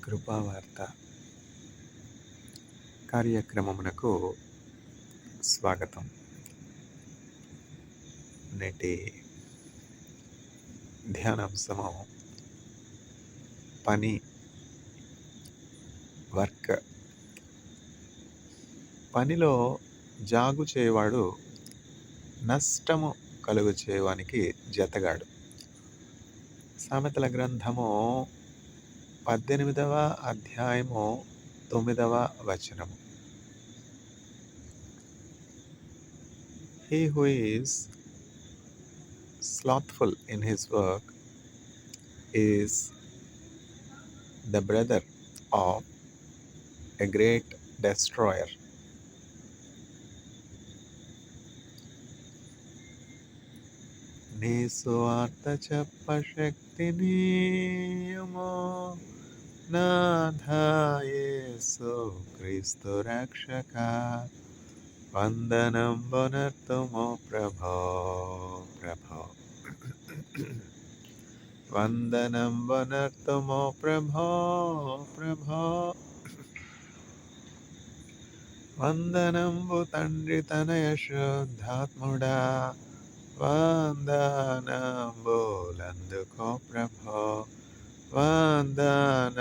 కృపావార్త కార్యక్రమమునకు స్వాగతం. నేటి ధ్యానాంశము పని, వర్క్. పనిలో జాగు చేయవాడు నష్టము కలుగు చేయవానికి జతగాడు. సామెతల గ్రంథము 18వ అధ్యాయము 9వ వచనము. He who is slothful in his work is the brother of a great destroyer. నీ సువార్త చెప్ప శక్తి నీయమో నాథా యేసు క్రీస్తు రక్షక, వందనంబునర్తుమో ప్రభో ప్రభో, వందనంబునర్తుమో ప్రభో ప్రభో, వందనంబు తండ్రి తనయ శుద్ధాత్ముడా, వందనంబులందుకో ప్రభో, వందనంబులందుకో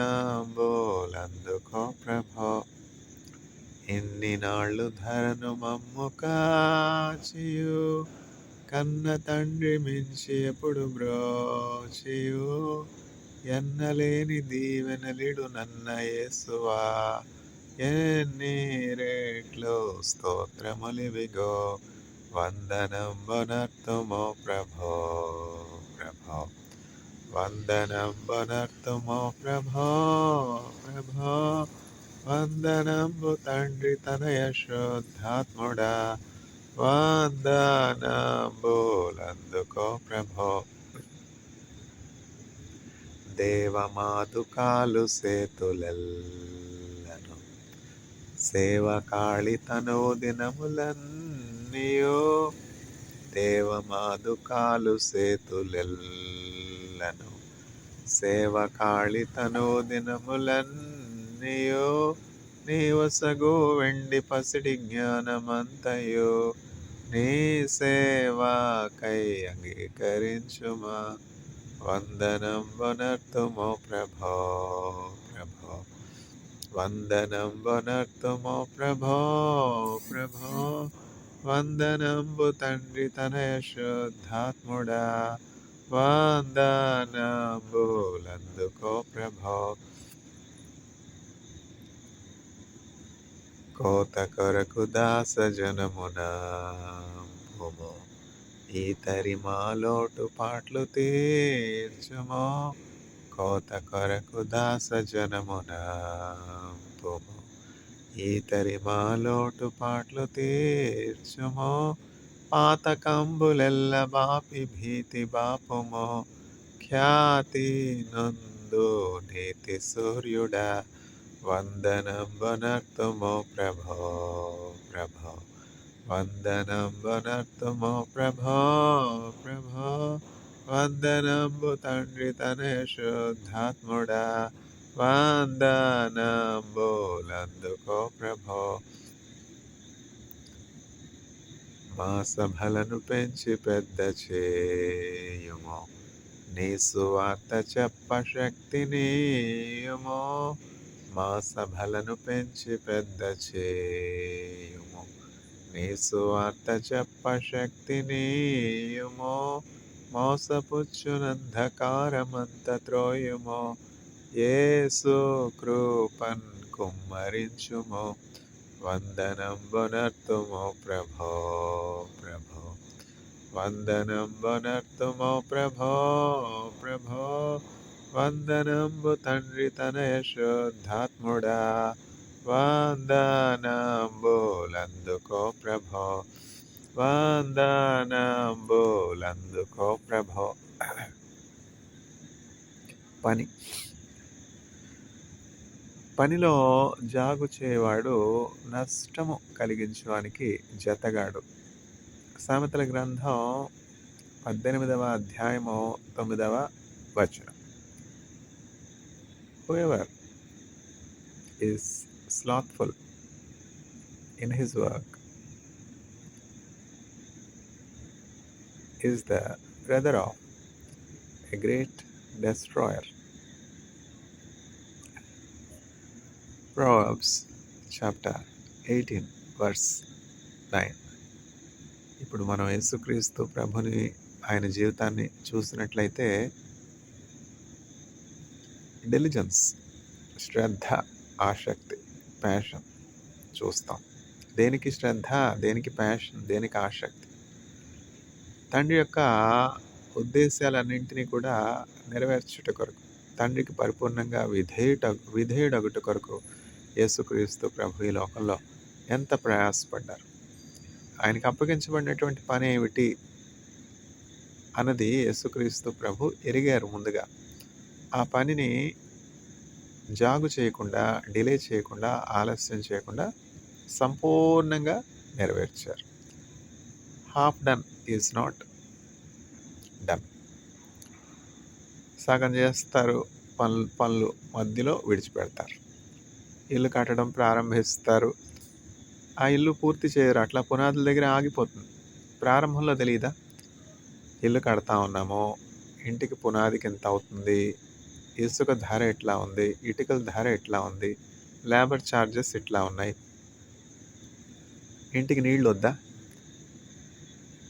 ప్రభో. ఇన్ని నాళ్ళు ధరను మమ్ము కాచియు, కన్న తండ్రి మించి ఎప్పుడు బ్రోచియు, ఎన్నలేని దీవెనలిడు నన్న యేసువా, ఎన్ని రేట్లు స్తోత్రములివిగో, వందనంబునర్తుమో ప్రభో ప్రభో, వందనంబునర్తుమో ప్రభో ప్రభో, వందనంబు తండ్రి తనయ శుద్ధాత్ముడా, వందనంబులందుకో ప్రభో. దేవమాతుకాలు సేతులెల్లను సేవకాళి తను దినములన్నీయో, దేవమాదుకాలు సేతులెల్లను సేవకాళి తను దినములన్నీయో, నీవసగు వెండి పసిడి జ్ఞానమంతయో, నీ సేవాకై అంగీకరించుమా, వందనంబునర్తుమో ప్రభో ప్రభో, వందనంబునర్తుమో ప్రభో ప్రభో, వందనంబు తండ్రి తనయ శుద్ధాత్ముడా, వందనంబులందుకో ప్రభో. కోత కొరకు దాస జనమునాంపుము, ఈతరి మాలోటు పాట్లు తీర్చుమో, కోత కొరకు దాస జనమునాంపుము, ఈతరి మాలోటు పాట్లు తీర్చుమో, పాతకంబులెల్ల బాపి భీతి బాపుమో, ఖ్యాతి నందు నీతి సూర్యుడా, వందనంబునర్తుమో ప్రభో ప్రభో, వందనంబునర్తుమో ప్రభో ప్రభో, వందనంబు తండ్రి తనయ శుద్ధాత్ముడా, వందనంబులందుకో ప్రభో. మా సభలను పెంచి పెద్ద చేయుమో, నీ సువార్త చెప్ప శక్తి నీయుమో, మా సభలను పెంచి పెద్ద చేయుమో, నీ సువార్త చెప్ప శక్తి నీయుమో, మోసపుచ్చునంధకారమంత త్రోయుమో, యేసు కృపన్ కుమ్మరించుమో, వందనంబునర్తుమో ప్రభో ప్రభో, వందనంబునర్తుమో ప్రభో ప్రభో, వందనంబు తండ్రి తనయ శుద్ధాత్ముడా, వందనంబులందుకో ప్రభో, వందనంబులందుకో ప్రభో. పని. పనిలో జాగు చేయవాడు నష్టము కలిగించడానికి జతగాడు. సామెతల గ్రంథం 18వ అధ్యాయము 9వ వచనం. Whoever is slothful in his work is the brother of a great destroyer. Proverbs chapter 18 verse 9. ఇప్పుడు మనం యేసుక్రీస్తు ప్రభుని ఆయన జీవితాన్ని చూసినట్లయితే డెలిజెన్స్, శ్రద్ధ, ఆసక్తి, ప్యాషన్ చూస్తాం. దేనికి శ్రద్ధ, దేనికి ప్యాషన్, దేనికి ఆసక్తి? తండ్రి యొక్క ఉద్దేశాలన్నింటినీ కూడా నెరవేర్చుట కొరకు, తండ్రికి పరిపూర్ణంగా విధేయుడగుట కొరకు యేసుక్రీస్తు ప్రభు ఈ లోకంలో ఎంత ప్రయాసపడ్డారు. ఆయనకు అప్పగించబడినటువంటి పని ఏమిటి అన్నది యేసుక్రీస్తు ప్రభు ఎరిగారు ముందుగా. ఆ పనిని జాగు చేయకుండా, డిలే చేయకుండా, ఆలస్యం చేయకుండా సంపూర్ణంగా నెరవేర్చారు. Half done is not done. సగం చేస్తారు, పనులు మధ్యలో విడిచిపెడతారు. ఇల్లు కట్టడం ప్రారంభిస్తారు, ఆ ఇల్లు పూర్తి చేయరు, అట్లా పునాదుల దగ్గర ఆగిపోతుంది. ప్రారంభంలో తెలియదా? ఇల్లు కడతా ఉన్నాము, ఇంటికి పునాదికి ఎంత అవుతుంది, ఇసుక ధర ఎట్లా ఉంది, ఇటుకల ధర ఎట్లా ఉంది, లేబర్ ఛార్జెస్ ఎట్లా ఉన్నాయి, ఇంటికి నీళ్ళు వద్దా?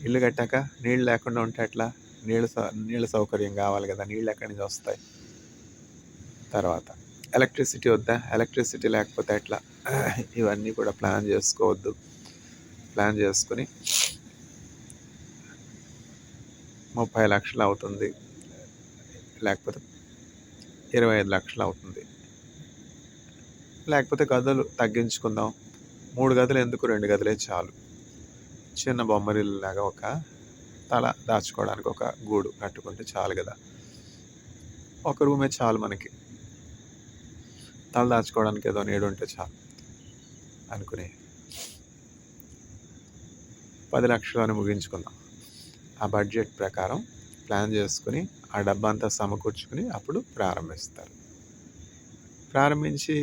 ఇల్లు కట్టాక నీళ్ళు లేకుండా ఉంటే ఎట్లా? నీళ్ళ సౌకర్యం కావాలి కదా, నీళ్ళు ఎక్కడి నుంచి వస్తాయి? తర్వాత ఎలక్ట్రిసిటీ వద్దా? ఎలక్ట్రిసిటీ లేకపోతే ఎట్లా? ఇవన్నీ కూడా ప్లాన్ చేసుకోవద్దు. ప్లాన్ చేసుకుని 30 లక్షలు అవుతుంది, లేకపోతే 25 లక్షలు అవుతుంది, లేకపోతే గదులు తగ్గించుకుందాం, 3 గదులు ఎందుకు, 2 గదులే చాలు, చిన్న బొమ్మరిల్లాగా ఒక తల దాచుకోవడానికి ఒక గూడు కట్టుకుంటే చాలు కదా, ఒక రూమే చాలు మనకి, తల దాచుకోవడానికి ఏదో నీడు ఉంటే చాలు అనుకుని 10 లక్షలని ముగించుకుందాం. ఆ బడ్జెట్ ప్రకారం ప్లాన్ చేసుకుని ఆ డబ్బంతా సమకూర్చుకుని అప్పుడు ప్రారంభిస్తారు. ప్రారంభించి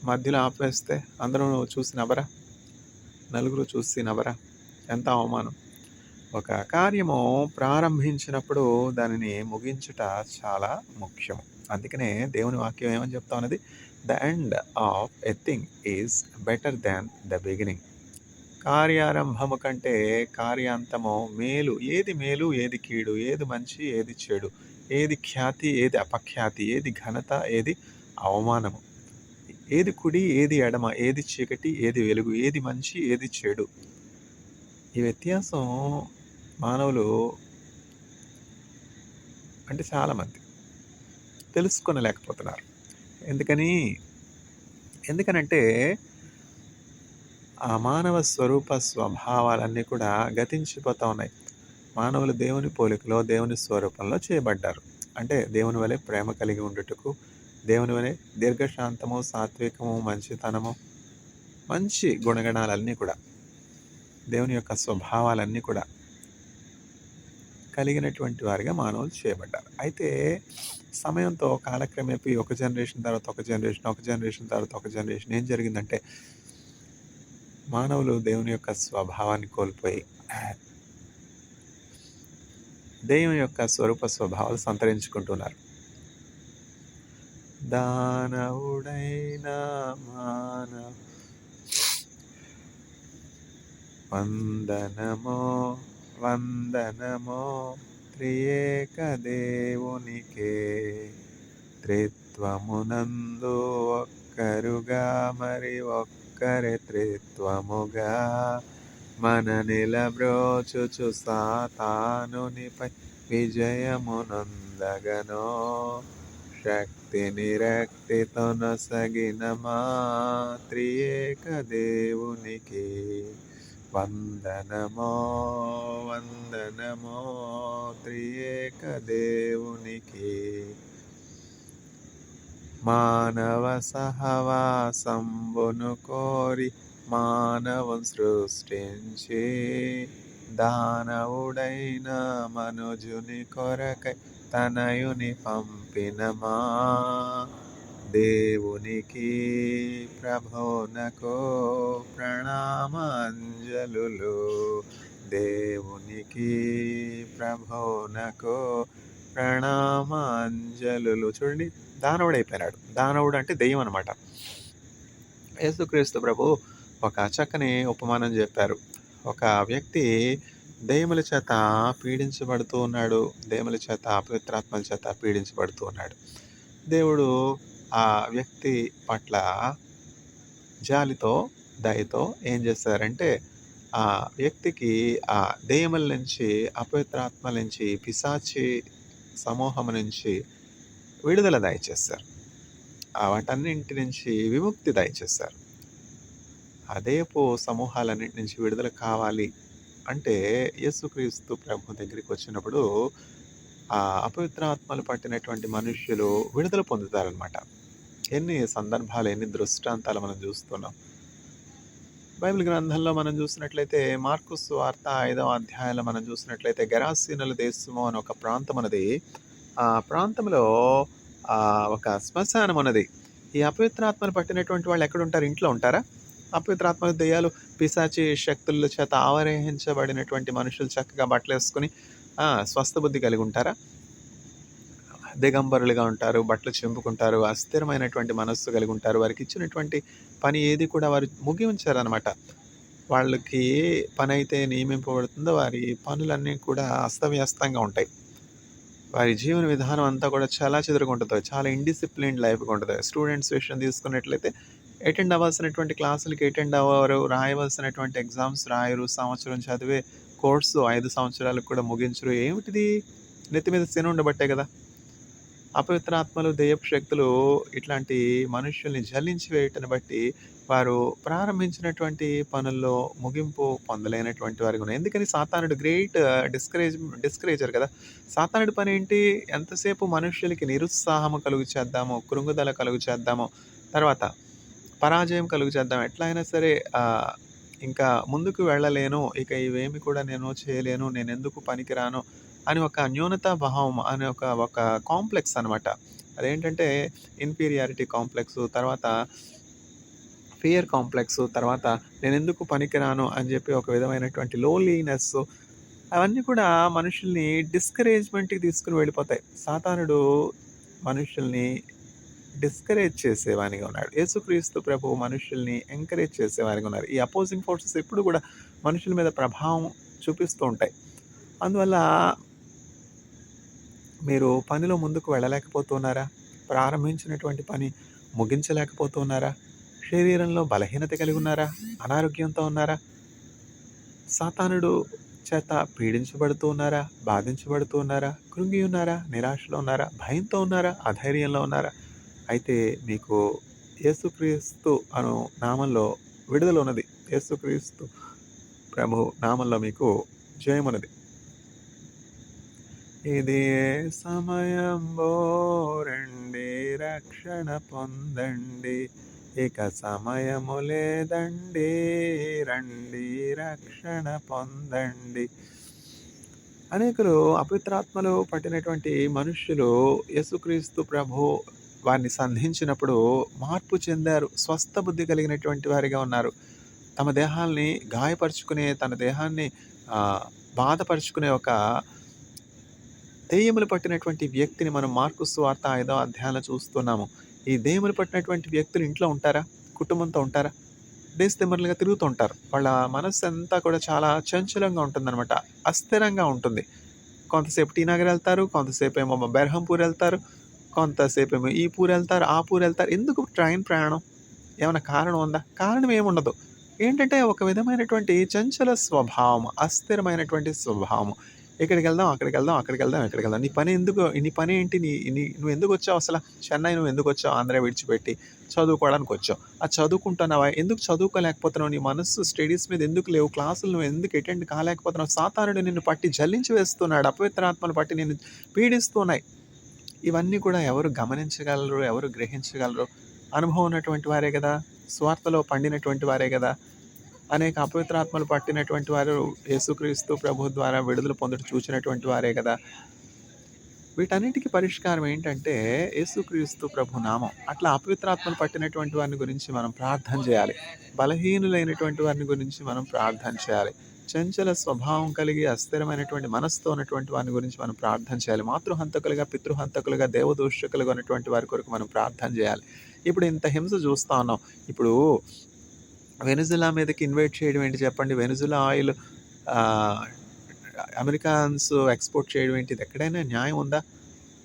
మధ్యలో ఆపేస్తే అందరూ చూసి నవ్వరా? నలుగురు చూసి నవ్వరా? ఎంత అవమానం. ఒక కార్యము ప్రారంభించినప్పుడు దానిని ముగించుట చాలా ముఖ్యం. అందుకనే దేవుని వాక్యం ఏమని చెప్తా ఉన్నది? The end of a thing is better than the beginning. కార్యారంభము కంటే కార్యాంతము మేలు. ఏది మేలు, ఏది కీడు, ఏది మంచి, ఏది చెడు, ఏది ఖ్యాతి, ఏది అపఖ్యాతి, ఏది ఘనత, ఏది అవమానము, ఏది కుడి, ఏది ఎడమ, ఏది చీకటి, ఏది వెలుగు, ఏది మంచి, ఏది చెడు. ఈ వ్యత్యాసం మానవులు అంటే చాలామంది తెలుసుకొనలేకపోతున్నారు. ఎందుకనంటే ఆ మానవ స్వరూప స్వభావాలన్నీ కూడా గతించిపోతూ ఉన్నాయి. మానవులు దేవుని పోలికలో, దేవుని స్వరూపంలో చేయబడ్డారు. అంటే దేవుని వలె ప్రేమ కలిగి ఉండుటకు, దేవుని వలె దీర్ఘశాంతము, సాత్వికము, మంచితనము, మంచి గుణగణాలన్నీ కూడా, దేవుని యొక్క స్వభావాలన్నీ కూడా కలిగినటువంటి వారిగా మానవులు చేయబడ్డారు. అయితే సమయంతో కాలక్రమేపీ ఒక జనరేషన్ తర్వాత ఒక జనరేషన్, ఒక జనరేషన్ తర్వాత ఒక జనరేషన్ ఏం జరిగిందంటే మానవులు దేవుని యొక్క స్వభావాన్ని కోల్పోయి దేవుని యొక్క స్వరూప స్వభావాలు సంతరించుకుంటున్నారు. దానవుడైన మానవ వందనమో వందనమో త్రియేక దేవునికే, త్రిత్వమునందు ఒక్కరుగా మరి ఒక్కరే త్రిత్వముగా మన నిలబ్రోచుచు సాతానునిపై విజయమునందగనో, శక్తి నిరక్తితో నొసగిన మా త్రియేక దేవునికి వందనమో వందనమో త్రియేక దేవునికి. మానవ సహవాసంబును కోరి మానవం సృష్టించి, దానవుడైన మనుజుని కొరకై తనయుని పంపిన మా దేవునికి ప్రభునకు ప్రణామాంజలులు. దేవునికి ప్రభునకు ప్రణామాంజలులు. చూడండి, దానవుడైపోయినాడు. దానవుడు అంటే దెయ్యం అనమాట. యేసుక్రీస్తు ప్రభు ఒక చక్కని ఉపమానం చెప్పారు. ఒక వ్యక్తి దెయ్యముల చేత పీడించబడుతూ ఉన్నాడు. దెయ్యముల చేత, అపవిత్రాత్మల చేత పీడించబడుతూ ఉన్నాడు. దేవుడు ఆ వ్యక్తి పట్ల జాలితో, దయతో ఏం చేశారంటే, ఆ వ్యక్తికి ఆ దెయ్యముల నుంచి, అపవిత్రాత్మల నుంచి, పిశాచి సమూహం నుంచి విడుదల దయచేశారు. వాటన్నింటి నుంచి విముక్తి దయచేశారు. ఆ దెయ్యపు సమూహాలన్నింటి నుంచి విడుదల కావాలి అంటే యేసుక్రీస్తు ప్రభు దగ్గరికి వచ్చినప్పుడు ఆ అపవిత్రాత్మలు పట్టినటువంటి మనుష్యులు విడుదల పొందుతారనమాట. ఎన్ని సందర్భాలు, ఎన్ని దృష్టాంతాలు మనం చూస్తున్నాం. బైబిల్ గ్రంథంలో మనం చూసినట్లయితే మార్కు సువార్త 5వ అధ్యాయంలో మనం చూసినట్లయితే గెరాసీనుల దేశము అని ఒక ప్రాంతం ఉన్నది. ఆ ప్రాంతంలో ఒక శ్మశానం ఉన్నది. ఈ అపవిత్రాత్మలు పట్టినటువంటి వాళ్ళు ఎక్కడుంటారు? ఇంట్లో ఉంటారా? అపవిత్రాత్మ దెయ్యాలు, పిశాచి శక్తుల చేత ఆవరించబడినటువంటి మనుషులు చక్కగా బట్టలేసుకొని స్వస్థ బుద్ధి కలిగి ఉంటారా? దిగంబరులుగా ఉంటారు, బట్టలు చింపుకుంటారు, అస్థిరమైనటువంటి మనస్సు కలిగి ఉంటారు. వారికి ఇచ్చినటువంటి పని ఏది కూడా వారు ముగించారనమాట. వాళ్ళకి ఏ పని అయితే నియమింపబడుతుందో వారి పనులన్నీ కూడా అస్తవ్యస్తంగా ఉంటాయి. వారి జీవన విధానం అంతా కూడా చాలా చెదురుగుంటుంది. చాలా ఇండిసిప్లిన్డ్ లైఫ్గా ఉంటుంది. స్టూడెంట్స్ విషయం తీసుకున్నట్లయితే అటెండ్ అవ్వాల్సినటువంటి క్లాసులకి అటెండ్ అవ్వరు, రాయవలసినటువంటి ఎగ్జామ్స్ రాయరు, సంవత్సరం చదివే కోర్సు 5 సంవత్సరాలకు కూడా ముగించరు. ఏమిటిది? నెత్తి మీద శని ఉండబట్టే కదా. అపవిత్రాత్మలు, దెయ్యపు శక్తులు ఇట్లాంటి మనుష్యుల్ని జల్లించి వేయటను బట్టి వారు ప్రారంభించినటువంటి పనుల్లో ముగింపు పొందలేనటువంటి వారికి ఉన్నాయి. ఎందుకని? సాతానుడు గ్రేట్ డిస్కరేజర్ కదా. సాతానుడి పని ఏంటి? ఎంతసేపు మనుష్యులకి నిరుత్సాహము కలుగు చేద్దాము, కృంగుదల కలుగు చేద్దాము, తర్వాత పరాజయం కలుగు చేద్దాం, ఎట్లా అయినా సరే ఇంకా ముందుకు వెళ్ళలేను, ఇక ఇవేమి కూడా నేను చేయలేను, నేను ఎందుకు పనికిరాను అని ఒక న్యూనతా భావం అనే ఒక కాంప్లెక్స్ అనమాట. అదేంటంటే ఇన్ఫీరియారిటీ కాంప్లెక్స్, తర్వాత ఫియర్ కాంప్లెక్స్, తర్వాత నేను ఎందుకు పనికిరాను అని చెప్పి ఒక విధమైనటువంటి లోన్లీనెస్, అవన్నీ కూడా మనుషుల్ని డిస్కరేజ్మెంట్కి తీసుకుని వెళ్ళిపోతాయి. సాతానుడు మనుషుల్ని డిస్కరేజ్ చేసేవానిగా ఉన్నాడు. యేసుక్రీస్తు ప్రభు మనుషుల్ని ఎంకరేజ్ చేసేవానిగా ఉన్నారు. ఈ అపోజింగ్ ఫోర్సెస్ ఎప్పుడు కూడా మనుషుల మీద ప్రభావం చూపిస్తూ ఉంటాయి. అందువల్ల మీరు పనిలో ముందుకు వెళ్ళలేకపోతున్నారా? ప్రారంభించినటువంటి పని ముగించలేకపోతున్నారా? శరీరంలో బలహీనత కలిగి ఉన్నారా? అనారోగ్యంతో ఉన్నారా? సాతానుడు చేత పీడించబడుతూ ఉన్నారా? బాధించబడుతూ ఉన్నారా? కృంగి ఉన్నారా? నిరాశలో ఉన్నారా? భయంతో ఉన్నారా? అధైర్యంలో ఉన్నారా? అయితే మీకు యేసుక్రీస్తు అను నామంలో విడుదల ఉన్నది. యేసుక్రీస్తు ప్రభు నామంలో మీకు జయమున్నది. ఇది సమయంలో రండి, రక్షణ పొందండి, ఇక సమయము లేదండి, రండి రక్షణ పొందండి. అనేకులు అపవిత్రాత్మలు పట్టినటువంటి మనుష్యులు యేసుక్రీస్తు ప్రభు వారిని సంధించినప్పుడు మార్పు చెందారు. స్వస్థ బుద్ధి కలిగినటువంటి వారిగా ఉన్నారు. తమ దేహాల్ని గాయపరుచుకునే, తన దేహాన్ని బాధపరుచుకునే ఒక దెయ్యములు పట్టినటువంటి వ్యక్తిని మనం మార్కు సువార్త 5వ అధ్యాయంలో చూస్తున్నాము. ఈ దెయ్యములు పట్టినటువంటి వ్యక్తులు ఇంట్లో ఉంటారా? కుటుంబంతో ఉంటారా? డేస్తిమ్మరులుగా తిరుగుతూ ఉంటారు. వాళ్ళ మనస్సు అంతా కూడా చాలా చంచలంగా ఉంటుందన్నమాట. అస్థిరంగా ఉంటుంది. కొంతసేపు టీ నగర్ వెళ్తారు, కొంతసేపు ఏమో బెర్హంపూర్ వెళ్తారు, కొంతసేపు ఏమో ఈ పూర్ వెళ్తారు, ఆ పూర్ వెళ్తారు. ఎందుకు ట్రైన్ ప్రయాణం? ఏమైనా కారణం ఉందా? కారణం ఏముండదు. ఏంటంటే ఒక విధమైనటువంటి చంచల స్వభావం, అస్థిరమైనటువంటి స్వభావం. ఇక్కడికి వెళ్దాం, అక్కడికి వెళ్దాం, అక్కడికి వెళ్దాం, ఎక్కడికి వెళ్దాం. నీ పని ఏంటి? నువ్వు ఎందుకు వచ్చావు అసలు? చెన్నై నువ్వు ఎందుకు వచ్చావు? ఆంధ్ర విడిచిపెట్టి చదువుకోవడానికి వచ్చావు. చదువుకుంటున్నావా? ఎందుకు చదువుకోలేకపోతున్నావు? నీ మనస్సు స్టడీస్ మీద ఎందుకు లేవు? క్లాసులు నువ్వు ఎందుకు అటెండ్ కాలేకపోతున్నావు? సాతానుడు నిన్ను పట్టి జల్లించి వేస్తున్నాడు. అపవిత్రాత్మలు పట్టి నిన్ను పీడిస్తున్నాయి. ఇవన్నీ కూడా ఎవరు గమనించగలరు? ఎవరు గ్రహించగలరు? అనుభవం ఉన్నటువంటి వారే కదా. స్వార్థలో పండినటువంటి వారే కదా. అనేక అపవిత్రాత్మలు పట్టినటువంటి వారు యేసుక్రీస్తు ప్రభు ద్వారా విడుదల పొందుట చూచినటువంటి వారే కదా. వీటన్నిటికి పరిష్కారం ఏంటంటే యేసుక్రీస్తు ప్రభు నామం. అట్లా అపవిత్రాత్మలు పట్టినటువంటి వారిని గురించి మనం ప్రార్థన చేయాలి. బలహీనులైనటువంటి వారిని గురించి మనం ప్రార్థన చేయాలి. చంచల స్వభావం కలిగి అస్థిరమైనటువంటి మనసుతో ఉన్నటువంటి వారిని గురించి మనం ప్రార్థన చేయాలి. మాతృహంతకులుగా, పితృహంతకులుగా, దేవదూషకులుగా ఉన్నటువంటి వారి కొరకు మనం ప్రార్థన చేయాలి. ఇప్పుడు ఇంత హింస చూస్తా ఉన్నాం. ఇప్పుడు వెనిజులా మీదకి ఇన్వైట్ చేయడం ఏంటి చెప్పండి? వెనిజులా ఆయిల్ ఆహ్, అమెరికన్స్ ఎక్స్‌పోర్ట్ చేయడం ఏంటి? ఇది ఎక్కడైనా న్యాయం ఉందా?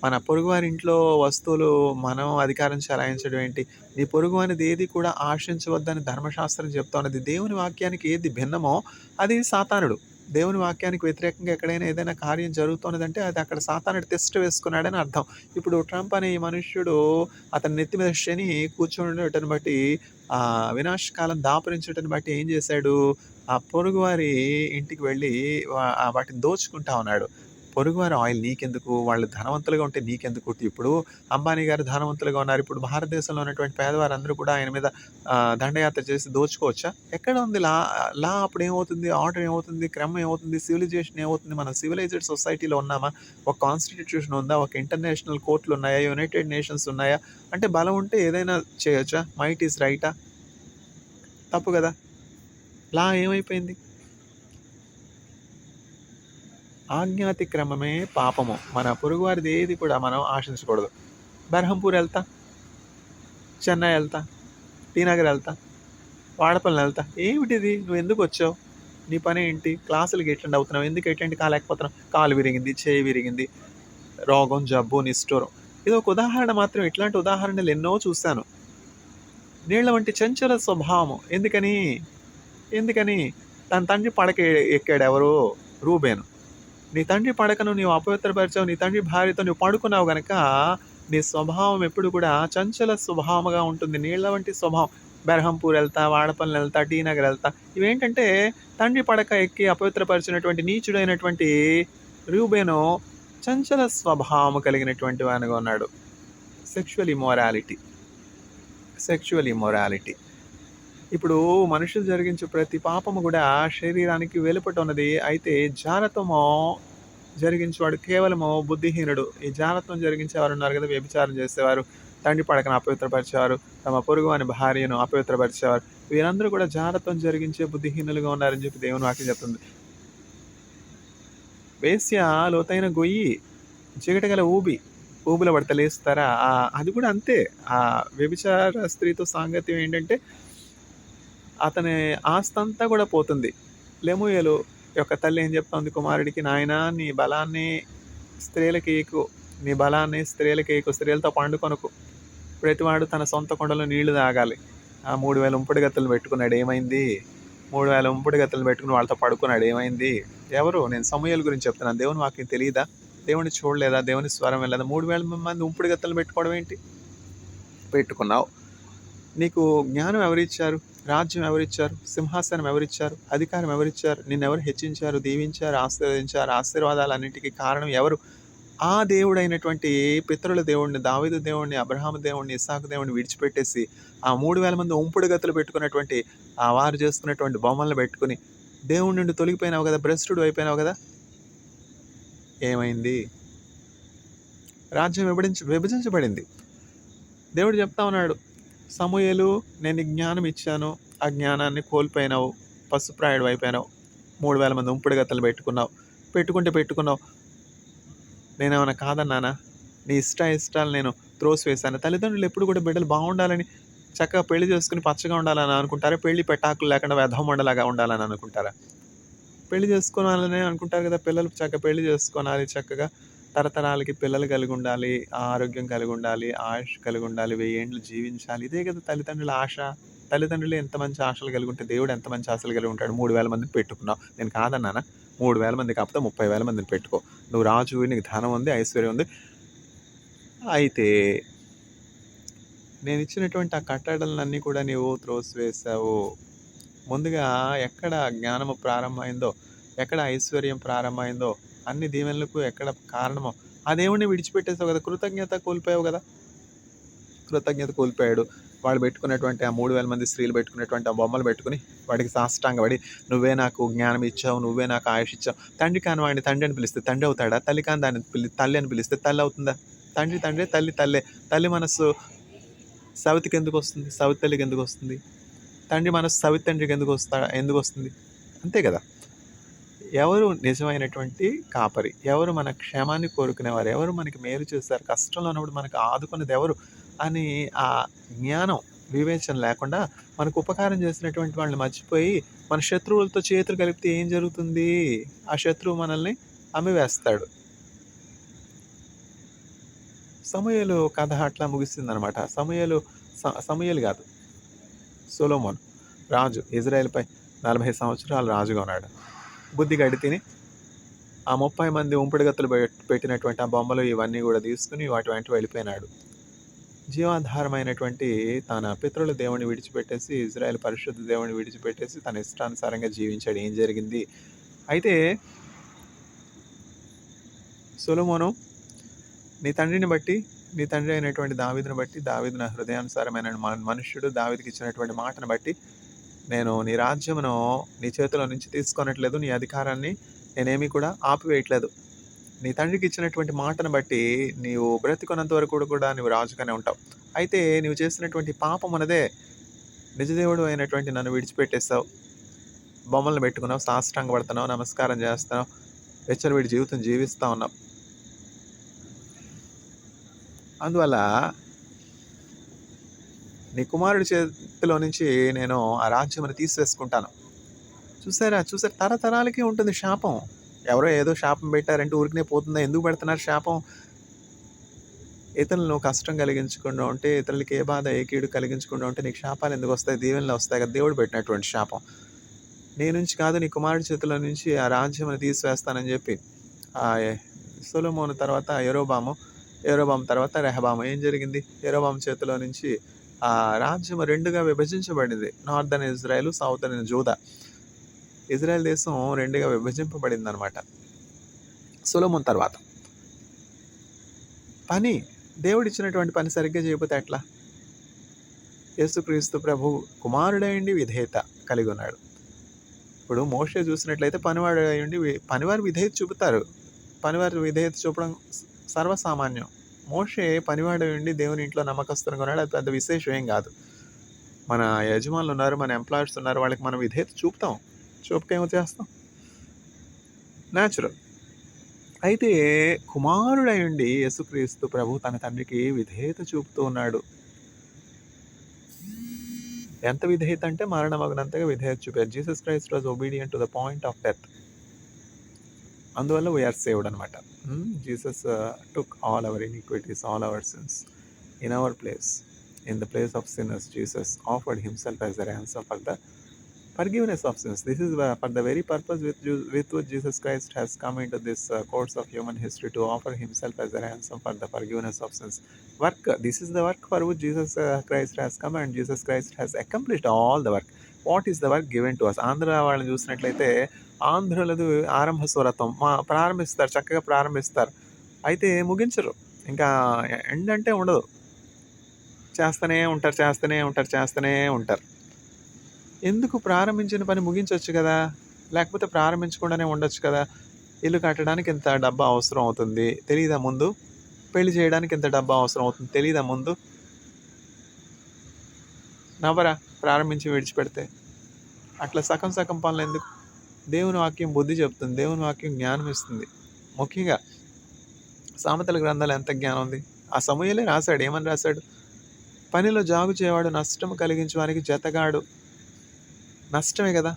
మన పొరుగువారి ఇంట్లో వస్తువులు మనం అధికారం చెలాయించడం ఏంటి? నీ పొరుగువానిది ఏది కూడా ఆశించవద్దని ధర్మశాస్త్రం చెప్తా ఉన్నది. దేవుని వాక్యానికి ఏది భిన్నమో అది సాతానుడు. దేవుని వాక్యానికి వ్యతిరేకంగా ఎక్కడైనా ఏదైనా కార్యం జరుగుతున్నదంటే అది అక్కడ సాతానుడు తిష్ట వేసుకున్నాడని అర్థం. ఇప్పుడు ట్రంప్ అనే ఈ మనుష్యుడు అతని నెత్తి మీద శని కూర్చొనుండటను బట్టి వినాశకాలం దాపురించటను బట్టి ఏం చేశాడు? ఆ పొరుగువారి ఇంటికి వెళ్ళి వాటిని దోచుకుంటా ఉన్నాడు. పొరుగువారి ఆయిల్ నీకెందుకు? వాళ్ళు ధనవంతులుగా ఉంటే నీకెందుకు? ఇప్పుడు అంబానీ గారు ధనవంతులుగా ఉన్నారు. ఇప్పుడు భారతదేశంలో ఉన్నటువంటి పేదవారందరూ కూడా ఆయన మీద దండయాత్ర చేసి దోచుకోవచ్చా? ఎక్కడ ఉంది లా? లా అప్పుడు ఏమవుతుంది? ఆర్డర్ ఏమవుతుంది? క్రమం ఏమవుతుంది? సివిలైజేషన్ ఏమవుతుంది? మనం సివిలైజ్డ్ సొసైటీలో ఉన్నామా? ఒక కాన్స్టిట్యూషన్ ఉందా? ఒక ఇంటర్నేషనల్ కోర్టులు ఉన్నాయా? యునైటెడ్ నేషన్స్ ఉన్నాయా? అంటే బలం ఉంటే ఏదైనా చేయొచ్చా? మైట్ ఈస్ రైటా? తప్పు కదా! లా ఏమైపోయింది? ఆజ్ఞాతిక్రమమే పాపము. మన పొరుగువారిది ఏది కూడా మనం ఆశించకూడదు. బెర్హంపూర్ ఎళ్తా, చెన్నై ఎళ్తా, టీ నగర్ ఎళ్తా, వాడపల్లి ఎళ్తా. ఏమిటిది? నువ్వెందుకొచ్చావు? నీ పనేంటి? క్లాసులకి అటెండ్ అవుతున్నావు. ఎందుకు అటెండ్ కాలేకపోతున్నావు? కాలు విరిగింది, చేయి విరిగింది, రోగం, జబ్బు, నిష్ఠూరం. ఇదొక ఉదాహరణ మాత్రమే. ఇట్లాంటి ఉదాహరణలు ఎన్నో చూశాను. నీళ్ల వంటి చంచల స్వభావము. ఎందుకని? తన తండ్రి పడక ఎక్కాడెవరు? రూబేను. నీ తండ్రి పడకను నీవు అపవిత్రపరిచావు. నీ తండ్రి భార్యతో నువ్వు పడుకున్నావు గనక నీ స్వభావం ఎప్పుడు కూడా చంచల స్వభావముగా ఉంటుంది. నీళ్ల వంటి స్వభావం. బెర్హంపూర్ ఎళ్తా, వాడపల్లి ఎళ్తా, టీ నగర్ ఎళ్తా. ఇవేంటంటే తండ్రి పడక ఎక్కి అపవిత్రపరిచినటువంటి నీచుడైనటువంటి రూబేను చంచల స్వభావము కలిగినటువంటి వానిగా ఉన్నాడు. Sexual immorality. ఇప్పుడు మనుషులు జరిగించే ప్రతి పాపము కూడా శరీరానికి వెలుపట ఉన్నది. అయితే జారత్వము జరిగించేవాడు కేవలము బుద్ధిహీనుడు. ఈ జారత్వం జరిగించేవారు ఉన్నారు కదా! వ్యభిచారం చేసేవారు, తండ్రి పడకను అపవిత్రపరిచేవారు, తమ పొరుగువాని భార్యను అపవిత్రపరిచేవారు. వీరందరూ కూడా జారత్వం జరిగించే బుద్ధిహీనులుగా ఉన్నారని చెప్పి దేవుని వాక్యం చెప్తుంది. వేశ్య లోతైన గొయ్యి, చీకటిగల ఊబిలో పడితే లేస్తారా? అది కూడా అంతే. ఆ వ్యభిచార స్త్రీతో సాంగత్యం ఏంటంటే అతని ఆస్తంతా కూడా పోతుంది. లెమూయేలు యొక్క తల్లి ఏం చెప్తోంది కుమారుడికి? నాయనా నీ బలాన్ని స్త్రీలకి ఇయ్యకు. నీ బలాన్ని స్త్రీలకి ఇయ్యకు. స్త్రీలతో పండుకొనకు. ప్రతివాడు తన సొంత కుండలో నీళ్లు తాగాలి. 3000 ఉంపుడు గత్తెలను పెట్టుకున్నాడు. ఏమైంది? 3000 ఉంపుడు గత్తెలను పెట్టుకుని వాళ్ళతో పడుకున్నాడు. ఏమైంది? ఎవరు? నేను సమూయేలు గురించి చెప్తున్నాను. దేవుని వాక్యం తెలీదా? దేవుని చూడలేదా? దేవుని స్వరం వినలేదా? 3000 మంది ఉంపుడు గత్తెలను పెట్టుకోవడం ఏంటి? పెట్టుకున్నావు. నీకు జ్ఞానం ఎవరిచ్చారు? రాజ్యం ఎవరిచ్చారు? సింహాసనం ఎవరిచ్చారు? అధికారం ఎవరిచ్చారు? నిన్నెవరు హెచ్చించారు, దీవించారు, ఆశీర్వదించారు? ఆశీర్వాదాలన్నిటికీ కారణం ఎవరు? ఆ దేవుడైనటువంటి పితరుల దేవుడిని, దావీదు దేవుడిని, అబ్రహాము దేవుడిని, ఇస్సాకు దేవుడిని విడిచిపెట్టేసి ఆ 3000 మంది ఉంపుడు గతులు పెట్టుకున్నటువంటి వారు చేసుకున్నటువంటి బొమ్మలను పెట్టుకుని దేవుడి నుండి తొలగిపోయినావు కదా! భ్రష్టుడు అయిపోయినావు కదా! ఏమైంది? రాజ్యం విభజించబడింది. దేవుడు చెప్తా ఉన్నాడు, సమూయేలు నేను జ్ఞానం ఇచ్చాను, ఆ జ్ఞానాన్ని కోల్పోయినావు, పశుప్రాయుడు అయిపోయినావు, 3000 మంది ఉంపుడు గత్తలు పెట్టుకున్నావు. నేనేమన్నా కాదన్నానా? నీ ఇష్టాలు నేను త్రోసివేశాను. తల్లిదండ్రులు ఎప్పుడు కూడా బిడ్డలు బాగుండాలని చక్కగా పెళ్లి చేసుకుని పచ్చగా ఉండాలని అనుకుంటారా? పెళ్లి పెటాకులు లేకుండా వెధమండలాగా ఉండాలని అనుకుంటారా? పెళ్లి చేసుకోవాలని అనుకుంటారు కదా! పిల్లలు చక్కగా పెళ్లి చేసుకోవాలి, చక్కగా తరతరాలకి పిల్లలు కలిగి ఉండాలి, ఆరోగ్యం కలిగి ఉండాలి, ఆయుష్ కలిగి ఉండాలి, 1000 ఏండ్లు జీవించాలి. ఇదే కదా తల్లిదండ్రుల ఆశ. తల్లిదండ్రులు ఎంత మంచి ఆశలు కలిగి ఉంటే దేవుడు ఎంత మంచి ఆశలు కలిగి ఉంటాడు. 3000 మందిని పెట్టుకున్నావు. నేను కాదన్నానా? 3000 మంది కాకపోతే 30,000 మందిని పెట్టుకో. నువ్వు రాజువి, నీకు ధనం ఉంది, ఐశ్వర్యం ఉంది. అయితే నేను ఇచ్చినటువంటి ఆ కట్టడలన్నీ కూడా నీవు త్రోసివేశావు. ముందుగా ఎక్కడ జ్ఞానము ప్రారంభమైందో, ఎక్కడ ఐశ్వర్యం ప్రారంభమైందో, అన్ని దీవెనలకు ఎక్కడ కారణమో ఆ దేవుడిని విడిచిపెట్టేసావు కదా! కృతజ్ఞత కోల్పోయావు కదా! కృతజ్ఞత కోల్పోయాడు. వాళ్ళు పెట్టుకున్నటువంటి ఆ 3000 మంది స్త్రీలు పెట్టుకున్నటువంటి ఆ బొమ్మలు పెట్టుకుని వాడికి సాష్టాంగపడి, నువ్వే నాకు జ్ఞానం ఇచ్చావు, నువ్వే నాకు ఆయుష్ ఇచ్చావు. తండ్రి కాని వాడిని తండ్రి అని పిలిస్తే తండ్రి అవుతాడా? తల్లి కాని దాన్ని తల్లి అని పిలిస్తే తల్లి అవుతుందా? తండ్రి తండ్రే, తల్లి తల్లే. తల్లి మనస్సు సవితికి ఎందుకు వస్తుంది? సవితి తల్లికి ఎందుకు వస్తుంది? తండ్రి మనస్సు సవితి తండ్రికి ఎందుకు వస్తుంది? అంతే కదా. ఎవరు నిజమైనటువంటి కాపరి? ఎవరు మన క్షేమాన్ని కోరుకునేవారు? ఎవరు మనకి మేలు చేస్తారు? కష్టంలో ఉన్నప్పుడు మనకు ఆదుకున్నది ఎవరు అని ఆ జ్ఞానం, వివేచన లేకుండా మనకు ఉపకారం చేసినటువంటి వాళ్ళని మర్చిపోయి మన శత్రువులతో చేతులు కలిపితే ఏం జరుగుతుంది? ఆ శత్రువు మనల్ని అమ్మివేస్తాడు. సమూయేలు కథ అట్లా ముగిసిందనమాట. సమూయేలు కాదు, సొలొమోను రాజు. ఇజ్రాయెల్‌పై 40 సంవత్సరాలు రాజుగా ఉన్నాడు. బుద్ధి గడి తిని ఆ 30 మంది ఉంపుడుగత్తులు పెట్టినటువంటి ఆ బొమ్మలు ఇవన్నీ కూడా తీసుకుని వాటి వెంట వెళ్ళిపోయినాడు. జీవాధారమైనటువంటి తన పితరుల దేవుని విడిచిపెట్టేసి, ఇజ్రాయెల్ పరిశుద్ధ దేవుని విడిచిపెట్టేసి తన ఇష్టానుసారంగా జీవించాడు. ఏం జరిగింది? అయితే సొలొమోను నీ తండ్రిని బట్టి, నీ తండ్రి అయినటువంటి దావీదుని బట్టి, దావీదు నా హృదయానుసారమైన మనుష్యుడు, దావీదుకి ఇచ్చినటువంటి మాటను బట్టి, నేను నీ రాజ్యమును నీ చేతిలో నుంచి తీసుకొనట్లేదు, నీ అధికారాన్ని నేనేమీ కూడా ఆపివేయట్లేదు. నీ తండ్రికి ఇచ్చినటువంటి మాటను బట్టి నీవు బ్రతికున్నంత వరకు కూడా నువ్వు రాజుగానే ఉంటావు. అయితే నువ్వు చేసినటువంటి పాపం ఉన్నదే, నిజదేవుడు అయినటువంటి నన్ను విడిచిపెట్టేస్తావు, బొమ్మలను పెట్టుకున్నావు, సాష్టాంగపడుతున్నావు, నమస్కారం చేస్తున్నావు, వెచ్చలవిడి జీవితం జీవిస్తూ ఉన్నావు. అందువల్ల నీ కుమారుడి చేతిలో నుంచి నేను ఆ రాజ్యమును తీసివేసుకుంటాను. చూసారా తరతరాలకి ఉంటుంది శాపం. ఎవరో ఏదో శాపం పెట్టారంటే ఊరికనే పోతుందా? ఎందుకు పెడుతున్నారు శాపం? ఇతరులను కష్టం కలిగించకుండా ఉంటే, ఇతరులకి ఏ బాధ ఏ కీడు కలిగించకుండా ఉంటే నీకు శాపాలు ఎందుకు వస్తాయి? దీవెనలు వస్తాయి కదా. దేవుడు పెట్టినటువంటి శాపం. నీ నుంచి కాదు, నీ కుమారుడి చేతిలో నుంచి ఆ రాజ్యమును తీసివేస్తానని చెప్పి ఆ సొలొమోను తర్వాత యరొబాము తర్వాత రెహబాము. ఏం జరిగింది? యరొబాము చేతిలో నుంచి ఆ రాజ్యం 2గా విభజించబడింది. Northern Israel, southern Judah. Israel దేశం 2గా విభజింపబడింది అనమాట సొలొమోను తర్వాత. దేవుడిచ్చినటువంటి పని సరిగ్గా చేయకపోతే ఎట్లా? యేసుక్రీస్తు ప్రభు కుమారుడైండి విధేయత కలిగి ఉన్నాడు. ఇప్పుడు మోషే చూసినట్లయితే పనివారు విధేయత చూపుతారు. పనివారు విధేయత చూపడం సర్వసామాన్యం. మోషే పనివాడు ఉండి దేవుని ఇంట్లో నమ్మకస్తులుగా ఉన్నాడు. అది పెద్ద విశేషం ఏం కాదు. మన యజమానులు ఉన్నారు, మన ఎంప్లాయర్స్ ఉన్నారు, వాళ్ళకి మనం విధేయత చూపుతాం. చూపకేమో చేస్తాం, న్యాచురల్. అయితే కుమారుడై ఉండి యేసుక్రీస్తు ప్రభు తన తండ్రికి విధేయత చూపుతూ ఉన్నాడు. ఎంత విధేయత అంటే మరణమగినంతగా విధేయత చూపారు. Jesus Christ was obedient to the point of death. అందువల్ల వీఆర్ సేవ్డ్ అనమాట. Jesus took all our iniquities, all our sins in our place. In the place of sinners, Jesus offered himself as a ransom for the forgiveness of sins. This is for the very purpose with which Jesus Christ has come into this course of human history, to offer himself as a ransom for the forgiveness of sins. This is the work for which Jesus Christ has come, and Jesus Christ has accomplished all the work. What is the work given to us? Andhra వాళ్ళని చూసినట్లయితే ఆంధ్రులది ఆరంభ స్వరత్వం. ప్రారంభిస్తారు, చక్కగా ప్రారంభిస్తారు, అయితే ముగించరు. ఇంకా end అంటే ఉండదు. చేస్తూనే ఉంటారు. ఎందుకు? ప్రారంభించిన పని ముగించవచ్చు కదా, లేకపోతే ప్రారంభించకుండానే ఉండొచ్చు కదా. ఇల్లు కట్టడానికి ఇంత డబ్బా అవసరం అవుతుంది, తెలీదా ముందు? పెళ్లి చేయడానికి ఇంత డబ్బా అవసరం అవుతుంది, తెలీదా ముందు? నవ్వరా ప్రారంభించి విడిచిపెడితే? అట్లా సగం పనులు ఎందుకు? దేవుని వాక్యం బుద్ధి చెప్తుంది, దేవుని వాక్యం జ్ఞానం ఇస్తుంది. ముఖ్యంగా సామెతల గ్రంథాలు ఎంత జ్ఞానం ఉంది. ఆ సమూయేలే రాశాడు. ఏమని రాశాడు? పనిలో జాగు చేయవాడు నష్టం కలిగించే వానికి జతగాడు. నష్టమే కదా.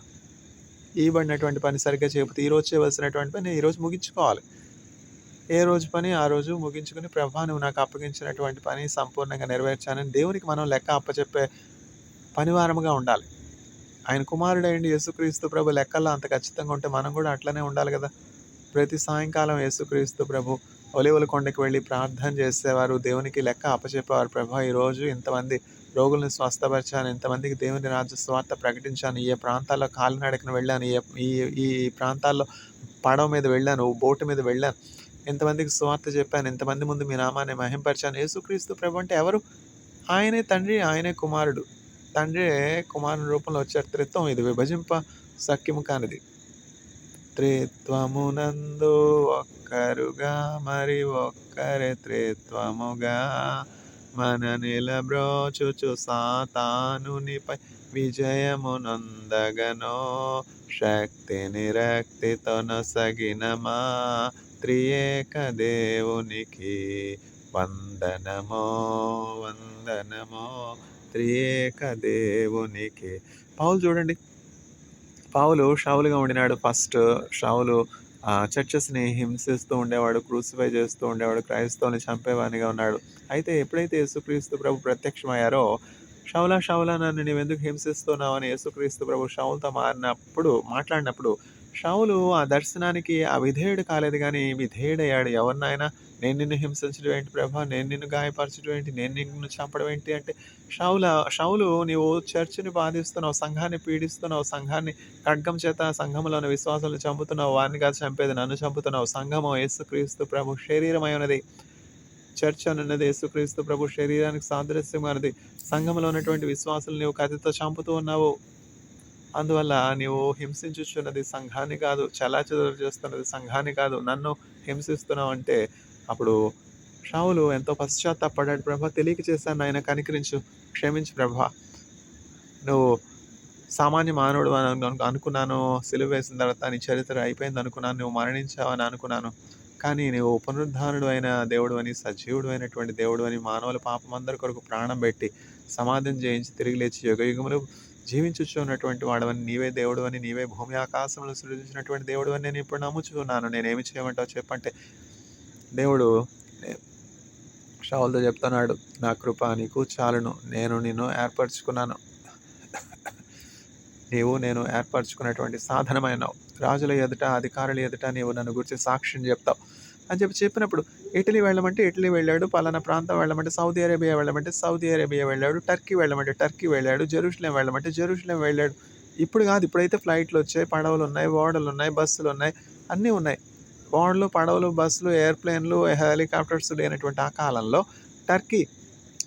ఇవ్వబడినటువంటి పని సరిగ్గా చేయకపోతే ఈరోజు చేయవలసినటువంటి పని ఈరోజు ముగించుకోవాలి. ఏ రోజు పని ఆ రోజు ముగించుకుని, ప్రభా నువ్వు నాకు అప్పగించినటువంటి పని సంపూర్ణంగా నెరవేర్చానని దేవునికి మనం లెక్క అప్పచెప్పే పనివారముగా ఉండాలి. ఆయన కుమారుడైండి యేసుక్రీస్తు ప్రభు లెక్కల్లో అంత ఖచ్చితంగా ఉంటే మనం కూడా అట్లనే ఉండాలి కదా. ప్రతి సాయంకాలం యేసుక్రీస్తు ప్రభు ఒలీవల కొండకి వెళ్ళి ప్రార్థన చేసేవారు, దేవునికి లెక్క అప్పచెప్పేవారు. ప్రభా ఈరోజు ఇంతమంది రోగులను స్వస్థపరిచాను, ఇంతమందికి దేవుని రాజ్య స్వార్థ ప్రకటించాను, ఏ ప్రాంతాల్లో కాలినడకన వెళ్ళాను, ఈ ప్రాంతాల్లో పడవ మీద వెళ్ళాను, బోటు మీద వెళ్ళాను, ఎంతమందికి స్వార్థ చెప్పాను, ఎంతమంది ముందు మీ నామాన్ని మహింపరిచాను. యేసుక్రీస్తు ప్రభు అంటే ఎవరు? ఆయనే తండ్రి, ఆయనే కుమారుడు. తండ్రే కుమారుని రూపంలో వచ్చారు. త్రిత్వం ఇది విభజింప శక్యము కానిది. త్రిత్వమునందు ఒక్కరుగా మరి ఒక్కరే త్రిత్వముగా మన నిలబ్రోచుచు సాతానునిపై విజయమునొందగనో శక్తి నిరక్తితో నొసగిన మా త్రియేక దేవునికి వందనమో వందనమో త్రియేక దేవునికి. పౌలు చూడండి, పౌలు షౌలుగా ఉండినాడు. ఫస్ట్ షౌలు చర్చెస్ని హింసిస్తూ ఉండేవాడు, క్రూసిఫై చేస్తూ ఉండేవాడు, క్రైస్తవుని చంపేవానిగా ఉన్నాడు. అయితే ఎప్పుడైతే యేసుక్రీస్తు ప్రభు ప్రత్యక్షమయ్యారో, షౌలా షౌలా నన్ను నీవెందుకు హింసిస్తున్నావు అని యేసుక్రీస్తు ప్రభు షౌలుతో మాట్లాడినప్పుడు షౌలు ఆ దర్శనానికి విధేయుడు కాలేదు, కానీ విధేయుడయ్యాడు. ఎవరినైనా నేను నిన్ను హింసించడం ఏంటి ప్రభా, నేను నిన్ను గాయపరచడం ఏంటి, నేను నిన్ను చంపడం ఏంటి అంటే, షౌలు నీవు చర్చిని బాధిస్తున్నావు, సంఘాన్ని పీడిస్తున్నావు, సంఘాన్ని ఖడ్గం చేత సంఘంలోని విశ్వాసాలను చంపుతున్నావు, వారిని కాదు చంపేది నన్ను చంపుతున్నావు. సంఘము యేసుక్రీస్తు ప్రభు శరీరమై ఉన్నది. చర్చ్ అనున్నది యేసుక్రీస్తు ప్రభు శరీరానికి సాదృశ్యమైనది. సంఘంలో ఉన్నటువంటి విశ్వాసులు నీవు కత్తితో చంపుతూ ఉన్నావు. అందువల్ల నీవు హింసించుచున్నది సంఘాన్ని కాదు, చెల్లాచెదరు చేస్తున్నది సంఘాన్ని కాదు, నన్ను హింసిస్తున్నావు అంటే, అప్పుడు షౌలు ఎంతో పశ్చాత్తాపడ్డాడు. ప్రభా, తెలియక చేశాను, ఆయన కనికరించు, క్షమించు ప్రభా, నువ్వు సామాన్య మానవుడు అని అనుకున్నాను, సిలువ వేసిన తర్వాత నీ చరిత్ర అయిపోయింది అనుకున్నాను, నువ్వు మరణించావని అనుకున్నాను, కానీ నీవు పునరుద్ధానుడు అయిన దేవుడు అని, సజీవుడు అయినటువంటి దేవుడు అని, మానవుల పాపం అందరి కొరకు ప్రాణం పెట్టి సమాధిని జయించి తిరిగి లేచి యుగయుగములు జీవించుచున్నటువంటి వాడవని, నీవే దేవుడు అని, నీవే భూమి ఆకాశములు సృజించినటువంటి దేవుడు అని నేను ఇప్పుడు నమ్ముచున్నాను, నేనేమి చేయమంటావు చెప్పంటే, దేవుడు షౌలుతో చెప్తున్నాడు, నా కృప నీకు చాలును, నేను నిన్ను ఏర్పరచుకున్నాను, నేను ఏర్పరచుకున్నటువంటి సాధనమైనావు, రాజుల ఎదుట అధికారుల ఎదుట నీవు నన్ను గురించి సాక్ష్యం చెప్తావు అని చెప్పినప్పుడు, ఇటలీ వెళ్ళమంటే ఇటలీ వెళ్ళాడు, పలానా ప్రాంతం వెళ్ళమంటే సౌదీ అరేబియా వెళ్ళమంటే సౌదీ అరేబియా వెళ్ళాడు, టర్కీ వెళ్ళమంటే టర్కీ వెళ్ళాడు, జెరూసలేం వెళ్ళమంటే జెరూసలేం వెళ్ళాడు. ఇప్పుడు కాదు, ఇప్పుడైతే ఫ్లైట్లు వచ్చాయి, పడవలు ఉన్నాయి, ఓడలు ఉన్నాయి, బస్సులు ఉన్నాయి, అన్నీ ఉన్నాయి. ఓడలు, పడవలు, బస్సులు, ఎయిర్ప్లేన్లు, హెలికాప్టర్స్ లేనటువంటి ఆ కాలంలో Turkey,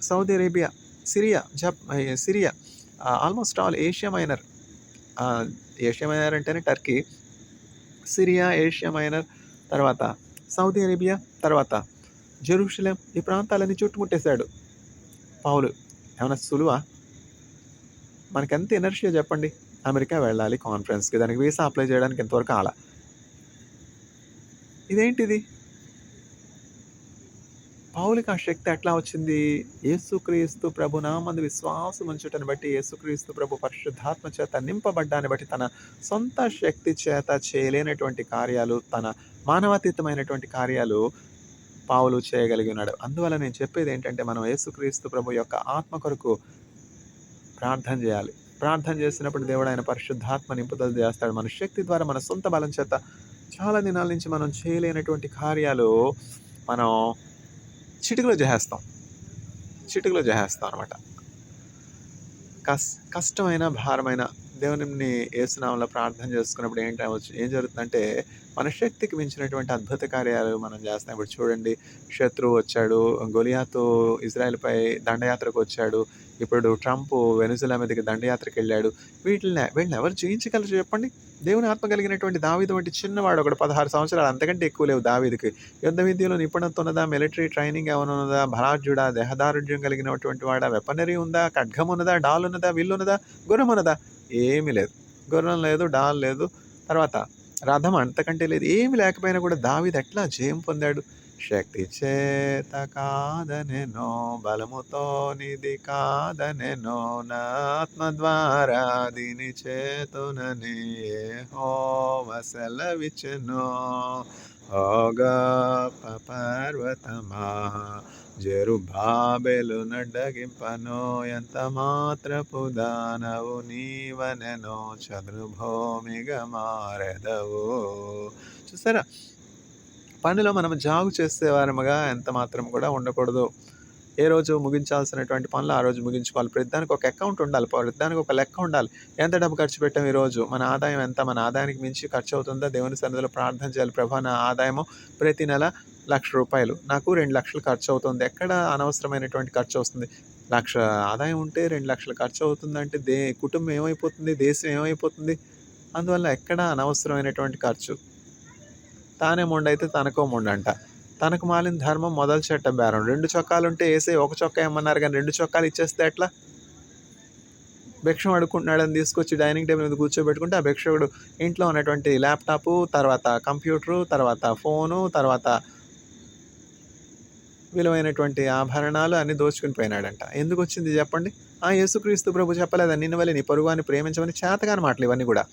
Saudi Arabia, Syria, almost all Asia Minor అంటేనే టర్కీ, సిరియా, ఏషియా మైనర్, తర్వాత సౌదీ అరేబియా, తర్వాత జెరూసలేం, ఈ ప్రాంతాలన్నీ చుట్టుముట్టేశాడు పౌలు. ఏమైనా సులువా? మనకెంత ఎనర్షియా చెప్పండి. అమెరికా వెళ్ళాలి కాన్ఫరెన్స్కి, దానికి వీసా అప్లై చేయడానికి ఎంతవరకు అలా. ఇదేంటిది? పౌలుకి ఆ శక్తి ఎట్లా వచ్చింది? యేసుక్రీస్తు ప్రభు నామందు విశ్వాసం ఉంచుటను బట్టి, యేసుక్రీస్తు ప్రభు పరిశుద్ధాత్మ చేత నింపబడ్డాన్ని బట్టి, తన సొంత శక్తి చేత చేయలేనటువంటి కార్యాలు, తన మానవాతీతమైనటువంటి కార్యాలు పౌలు చేయగలిగి ఉన్నాడు. అందువల్ల నేను చెప్పేది ఏంటంటే, మనం యేసుక్రీస్తు ప్రభు యొక్క ఆత్మ కొరకు ప్రార్థన చేయాలి. ప్రార్థన చేసినప్పుడు దేవుడు ఆయన పరిశుద్ధాత్మ నింపుదల చేస్తాడు. మన శక్తి ద్వారా, మన సొంత బలం చేత చాలా దినాల నుంచి మనం చేయలేనటువంటి కార్యాలు మనం చిటికలో చేసేస్తాం అనమాట. కష్టమైన, భారమైన దేవుని యేసునామములో ప్రార్థన చేసుకున్నప్పుడు ఏం జరుగుతుందంటే, మన శక్తికి మించినటువంటి అద్భుత కార్యాలు మనం చేస్తాం. ఇప్పుడు చూడండి, శత్రువు వచ్చాడు, గొలియాతు ఇజ్రాయెల్పై దండయాత్రకు వచ్చాడు, ఇప్పుడు ట్రంప్ వెనుజులా మీదకి దండయాత్రకు వెళ్ళాడు. వీళ్ళని ఎవరు జయించగలరు చెప్పండి? దేవుని ఆత్మ కలిగినటువంటి దావీదు వంటి చిన్నవాడు, ఒకడు 16 సంవత్సరాలు, అంతకంటే ఎక్కువ లేవు దావీదుకి. యుద్ధ విద్యలో నిపుణత ఉన్నదా? మిలిటరీ ట్రైనింగ్ ఏమైనా ఉన్నదా? బలాఢ్యుడా? దేహదారుఢ్యం కలిగినటువంటి వాడా? వెపనరీ ఉందా? ఖడ్గం ఉన్నదా? డాల్ ఉన్నదా? విల్లు ఉన్నదా? గుర్రం ఉన్నదా? ఏమీ లేదు. గుర్రం లేదు, డాల్ లేదు, తర్వాత రథం అంతకంటే లేదు. ఏమి లేకపోయినా కూడా దావీదు ఎట్లా జయం పొందాడు? శక్తి చేత కాదనెనో, బలముతో నిధి కాదనెనో, నా ఆత్మ ద్వారా దీని చేతునని యెహోవా సెలవిచ్చెను. ఓ గొప్ప పర్వతమా, జెరుబ్బాబెలు నడ్డగింపను, ఎంత మాత్రపు దానవు నీవనెనో, చదురుభూమిగా మారెదవు. చూసారా, పనిలో మనం జాగు చేసేవారముగా ఎంత మాత్రం కూడా ఉండకూడదు. ఏ రోజు ముగించాల్సినటువంటి పనులు ఆ రోజు ముగించుకోవాలి. ప్రతిదానికి ఒక అకౌంట్ ఉండాలి, ప్రతిదానికి ఒక లెక్క ఉండాలి. ఎంత డబ్బు ఖర్చు పెట్టాం ఈరోజు, మన ఆదాయం ఎంత, మన ఆదాయానికి మించి ఖర్చు అవుతుందా? దేవుని సన్నిధిలో ప్రార్థన చేయాలి. ప్రభా, నా ఆదాయము ప్రతి నెల 1,00,000 రూపాయలు, నాకు 2 లక్షలు ఖర్చు అవుతుంది, ఎక్కడ అనవసరమైనటువంటి ఖర్చు వస్తుంది, లక్ష ఆదాయం ఉంటే 2,00,000 ఖర్చు అవుతుందంటే కుటుంబం ఏమైపోతుంది? దేశం ఏమైపోతుంది? అందువల్ల ఎక్కడ అనవసరమైనటువంటి ఖర్చు. తానే మొండైతే తనకో మొండంట. తనకు మాలిన ధర్మం మొదలు చెడ్డ బేరం. 2 చొక్కాలుంటే ఏసేయి ఒక చొక్కా ఇమ్మన్నారు గానీ 2 చొక్కాలు ఇచ్చేస్తే ఎట్లా? భిక్షం అడుక్కుంటున్నాడని తీసుకొచ్చి డైనింగ్ టేబుల్ మీద కూర్చోబెట్టుకుంటే, ఆ భిక్షకుడు ఇంట్లో ఉన్నటువంటి ల్యాప్‌టాపు, తర్వాత కంప్యూటరు, తర్వాత ఫోను, తర్వాత విలువైనటువంటి ఆభరణాలు అన్నీ దోచుకొని పోయినాడంట. ఎందుకొచ్చింది జెప్పండి? యేసుక్రీస్తు ప్రభు చెప్పలేదా? నిన్ను వలె నీ పొరుగువాని ప్రేమించమని. చేతకాని మాటలు ఇవన్నీ గూడా.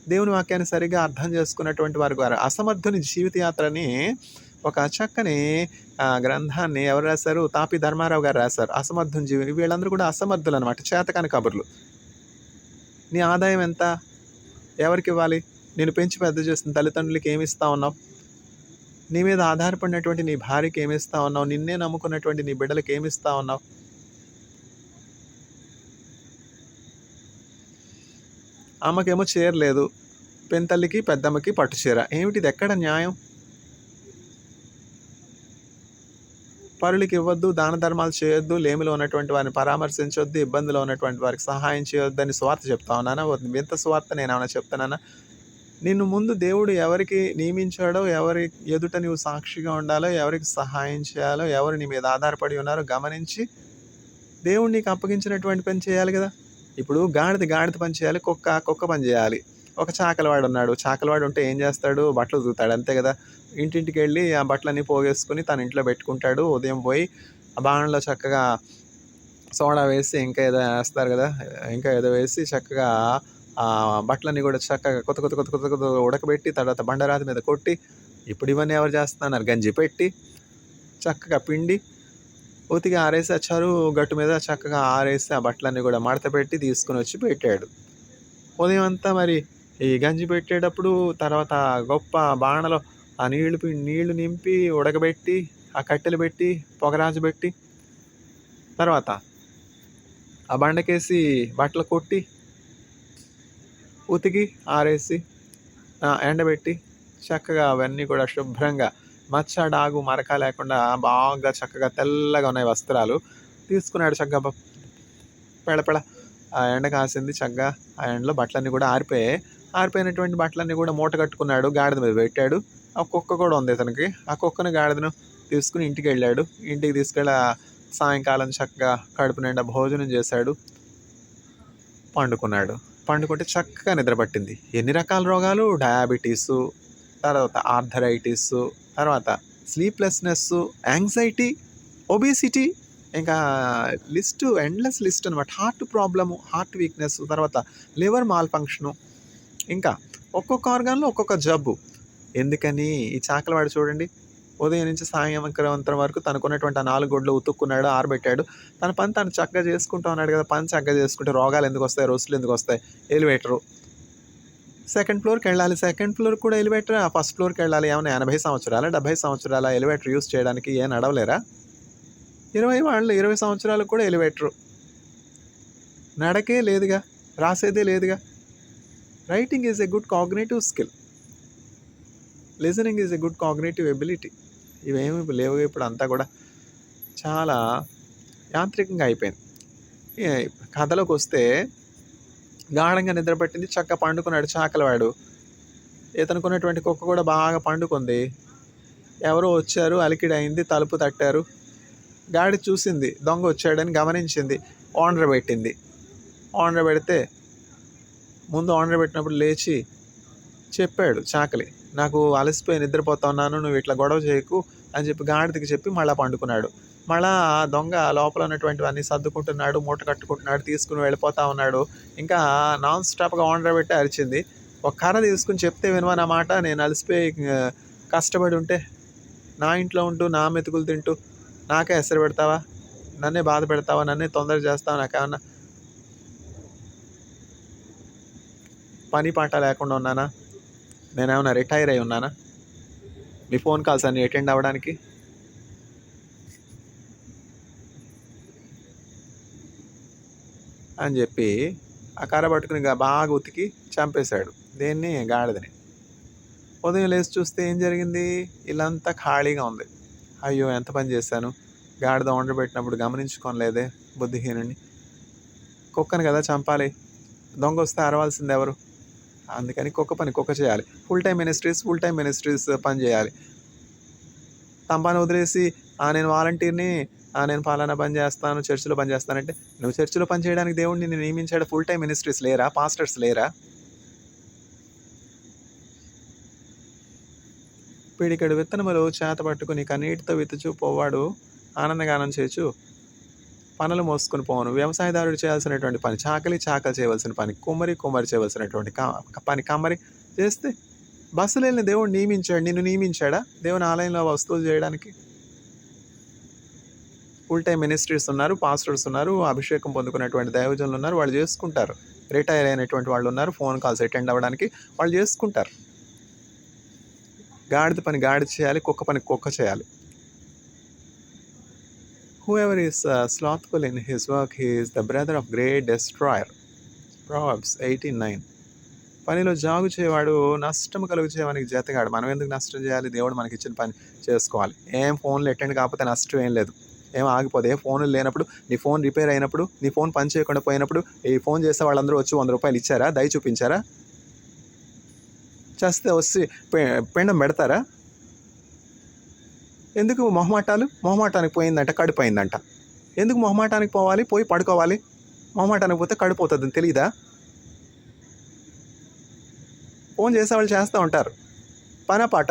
దేవుని వాక్యాన్ని సరిగ్గా అర్థం చేసుకున్నటువంటి వారు గారు. అసమర్థుని జీవిత యాత్రని ఒక చక్కని గ్రంథాన్ని ఎవరు రాశారు? తాపి ధర్మారావు గారు రాశారు. అసమర్థుని వీళ్ళందరూ కూడా అసమర్థులనమాట. చేతకాని కబుర్లు. నీ ఆదాయం ఎంత? ఎవరికివ్వాలి? నిన్ను పెంచి పెద్ద చేసిన తల్లిదండ్రులకి ఏమిస్తా ఉన్నావు? నీ మీద ఆధారపడినటువంటి నీ భార్యకి ఏమిస్తా ఉన్నావు? నిన్నే నమ్ముకున్నటువంటి నీ బిడ్డలకి ఏమిస్తా ఉన్నావు? అమ్మకేమో చీర లేదు. పెంతల్లికి, పెద్దమ్మకి పట్టు చీర. ఏమిటిది? ఎక్కడ న్యాయం? పరులకి ఇవ్వద్దు, దాన ధర్మాలు చేయొద్దు, లేమిలో ఉన్నటువంటి వారిని పరామర్శించొద్దు, ఇబ్బందిలో ఉన్నటువంటి వారికి సహాయం చేయొద్దని స్వార్థ చెప్తా ఉన్నానా? వింత స్వార్థ నేనేమన్నా చెప్తున్నానా? నిన్ను ముందు దేవుడు ఎవరికి నియమించాడో, ఎవరి ఎదుట నీవు సాక్షిగా ఉండాలో, ఎవరికి సహాయం చేయాలో, ఎవరు నీ మీద ఆధారపడి ఉన్నారో గమనించి దేవుడు నీకు అప్పగించినటువంటి పని చేయాలి కదా! ఇప్పుడు గాడిద పని చేయాలి, కుక్క పని చేయాలి. ఒక చాకలివాడు ఉన్నాడు. చాకలివాడు ఉంటే ఏం చేస్తాడు? బట్టలు ఉతుకుతాడు అంతే కదా! ఇంటింటికెళ్ళి ఆ బట్టలన్నీ పోగేసుకొని తన ఇంట్లో పెట్టుకుంటాడు. ఉదయం పోయి ఆ బాణలో చక్కగా సోడా వేసి ఇంకా ఏదో ఏస్తారు కదా! ఇంకా ఏదో వేసి చక్కగా బట్టలన్నీ కూడా చక్కగా కొత్త ఉడకబెట్టి తర్వాత బండరాతి మీద కొట్టి, ఇప్పుడు ఇవన్నీ ఎవరు చేస్తున్నారు? గంజి పెట్టి చక్కగా పిండి ఉతికి ఆరేసి ఆ చెరువు గట్టు మీద చక్కగా ఆరేసి ఆ బట్టలన్నీ కూడా మడత పెట్టి తీసుకొని వచ్చి పెట్టాడు. ఉదయం అంతా మరి ఈ గంజి పెట్టేటప్పుడు తర్వాత గొప్ప బాణలో ఆ నీళ్లు నింపి ఉడకబెట్టి ఆ కట్టెలు పెట్టి పొగరాజు పెట్టి తర్వాత ఆ బండకేసి బట్టలు కొట్టి ఉతికి ఆరేసి ఎండబెట్టి చక్కగా అవన్నీ కూడా శుభ్రంగా మచ్చ డాగు మరక లేకుండా బాగా చక్కగా తెల్లగా ఉన్నాయి వస్త్రాలు తీసుకున్నాడు. చక్కగా పెళపెళ ఆ ఎండ కాసింది. చక్కగా ఆ ఎండలో బట్టలన్నీ కూడా ఆరిపోయినటువంటి బట్టలన్నీ కూడా మూట కట్టుకున్నాడు. గాడిద మీద పెట్టాడు. ఆ కుక్క కూడా ఉంది ఇతనికి. ఆ కుక్కను గాడిదను తీసుకుని ఇంటికి వెళ్ళాడు. ఇంటికి తీసుకెళ్ళి సాయంకాలం చక్కగా కడుపు నిండా భోజనం చేశాడు. పండుకుంటే చక్కగా నిద్ర పట్టింది. ఎన్ని రకాల రోగాలు? డయాబెటీసు, తర్వాత ఆర్థరైటిస్, తర్వాత స్లీప్లెస్నెస్, యాంగ్జైటీ, ఒబేసిటీ, ఇంకా ఎండ్లెస్ లిస్ట్ అనమాట. హార్ట్ ప్రాబ్లము, హార్ట్ వీక్నెస్, తర్వాత లివర్ మాల్ ఫంక్షను, ఇంకా ఒక్కొక్క ఆర్గాన్లో ఒక్కొక్క జబ్బు. ఎందుకని? ఈ చాకలివాడు చూడండి, ఉదయం నుంచి సాయంత్రం వరకు తనకున్నటువంటి ఆ 4 గుడ్లు ఉతుక్కున్నాడు, ఆరబెట్టాడు. తన పని తను చక్కగా చేసుకుంటూ ఉన్నాడు కదా! పని చక్కగా చేసుకుంటే రోగాలు ఎందుకు వస్తాయి? రొస్సులు ఎందుకు వస్తాయి? ఎలివేటరు సెకండ్ ఫ్లోర్‌కి వెళ్ళాలి. సెకండ్ ఫ్లోర్ కూడా ఎలివేటర్. ఫస్ట్ ఫ్లోర్‌కి వెళ్ళాలి. ఏమన్నా 80 సంవత్సరాలా? 70 సంవత్సరాలా ఎలివేటర్ యూజ్ చేయడానికి? నడవలేరా? 20 సంవత్సరాలకు కూడా ఎలివేటరు. నడకే లేదుగా, రాసేదే లేదుగా. Writing is a good cognitive skill. Listening is a good cognitive ability. ఇవేమి లేవు. ఇప్పుడు అంతా కూడా చాలా యాంత్రికంగా అయిపోయింది. కథలోకి వస్తే గాఢంగా నిద్రపట్టింది. చక్కగా పండుకున్నాడు చాకలివాడు. ఇతనుకున్నటువంటి కుక్క కూడా బాగా పండుకుంది. ఎవరో వచ్చారు, అలికిడి అయింది, తలుపు తట్టారు. గాడి చూసింది, దొంగ వచ్చాడని గమనించింది. ఓనర్ పెట్టింది. ఓనర్ పెడితే ఓనర్ పెట్టినప్పుడు లేచి చెప్పాడు చాకలి, నాకు అలసిపోయి నిద్రపోతా ఉన్నాను, నువ్వు ఇట్లా గొడవ చేయకు అని చెప్పి గాడిదకి చెప్పి మళ్ళీ పండుకున్నాడు. మళ్ళా దొంగ లోపల ఉన్నటువంటివన్నీ సర్దుకుంటున్నాడు, మూట కట్టుకుంటున్నాడు, తీసుకుని వెళ్ళిపోతా ఉన్నాడు. ఇంకా నాన్ స్టాప్గా ఓనర్ పెట్టి అరిచింది. ఒక కర్ర తీసుకుని చెప్తే వినవా నా మాట? నేను అలసిపోయి కష్టపడి ఉంటే నా ఇంట్లో ఉంటూ నా మెతుకులు తింటూ నాకే ఎసరు పెడతావా? నన్నే బాధ పెడతావా? నన్నే తొందర చేస్తావా? నాకేమన్నా పని పాట లేకుండా ఉన్నానా? నేనేమన్నా రిటైర్ అయి ఉన్నానా మీ ఫోన్ కాల్స్ అన్ని అటెండ్ అవ్వడానికి? అని చెప్పి ఆ కర్ర పట్టుకుని బాగా ఉతికి చంపేశాడు. దేన్ని? గాడిదని. ఉదయం లేచి చూస్తే ఏం జరిగింది? ఇల్లంతా ఖాళీగా ఉంది. అయ్యో ఎంత పని చేశాను, గాడిద వండబెట్టినప్పుడు గమనించుకోలేదే, బుద్ధిహీనుడిని. కుక్కను కదా చంపాలి, దొంగ వస్తే అరవాల్సింది ఎవరు? అందుకని కుక్క పని కుక్క చేయాలి. ఫుల్ టైం మినిస్ట్రీస్ పని చేయాలి. తంబాను వదిలేసి నేను వాలంటీర్‌ని, నేను పలానా పని చేస్తాను, చర్చిలో పని చేస్తానంటే, నువ్వు చర్చిలో పని చేయడానికి దేవుడు నిన్ను నియమించాడు. ఫుల్ టైం మినిస్ట్రీస్ లేరా? పాస్టర్స్ లేరా? పిడికెడు విత్తనములు చేతబట్టుకుని కన్నీటితో విత్తుచు పోవాడు ఆనందగానం చేయుచు పనులు మోసుకొని పోను. వ్యవసాయదారుడు చేయాల్సినటువంటి పని చాకలి చేయవలసిన పని, కుమ్మరి చేయవలసినటువంటి పని కమ్మరి చేస్తే బస్సులేని దేవుడు నియమించాడు. నిన్ను నియమించాడా దేవుని ఆలయంలో వస్తువులు చేయడానికి? ఫుల్ టైం మినిస్ట్రీస్ ఉన్నారు, పాస్టర్స్ ఉన్నారు, అభిషేకం పొందుకున్నటువంటి దైవజనులు ఉన్నారు, వాళ్ళు చేసుకుంటారు. రిటైర్ అయినటువంటి వాళ్ళు ఉన్నారు, ఫోన్ కాల్స్ అటెండ్ అవ్వడానికి వాళ్ళు చేసుకుంటారు. గాడిద పని గాడిద చేయాలి, కుక్క పని కుక్క చేయాలి. Whoever is slothful in his work, he is the brother of great destroyer. Proverbs 18:9. పనిలో జాగు చేయవాడు నష్టం కలుగు చేయడానికి జతగాడు. మనం ఎందుకు నష్టం చేయాలి? దేవుడు మనకి ఇచ్చిన పని చేసుకోవాలి. ఏం ఫోన్లు అటెండ్ కాకపోతే నష్టం ఏం లేదు, ఏం ఆగిపోతే. ఏ ఫోన్లు లేనప్పుడు, నీ ఫోన్ రిపేర్ అయినప్పుడు, నీ ఫోన్ పని చేయకుండా పోయినప్పుడు ఈ ఫోన్ చేసే వాళ్ళందరూ వచ్చి 100 రూపాయలు ఇచ్చారా? దయ చూపించారా? చేస్తే వచ్చి పిండం పెడతారా? ఎందుకు మొహమాటాలు? మొహమాటానికి పోయిందంట, కడుపు అయిందంట. ఎందుకు మొహమాటానికి పోవాలి? పోయి పడుకోవాలి. మొహమాటానికి పోతే కడుపు అవుతుందని తెలియదా? ఫోన్ చేసేవాళ్ళు చేస్తూ ఉంటారు, పనా పాట,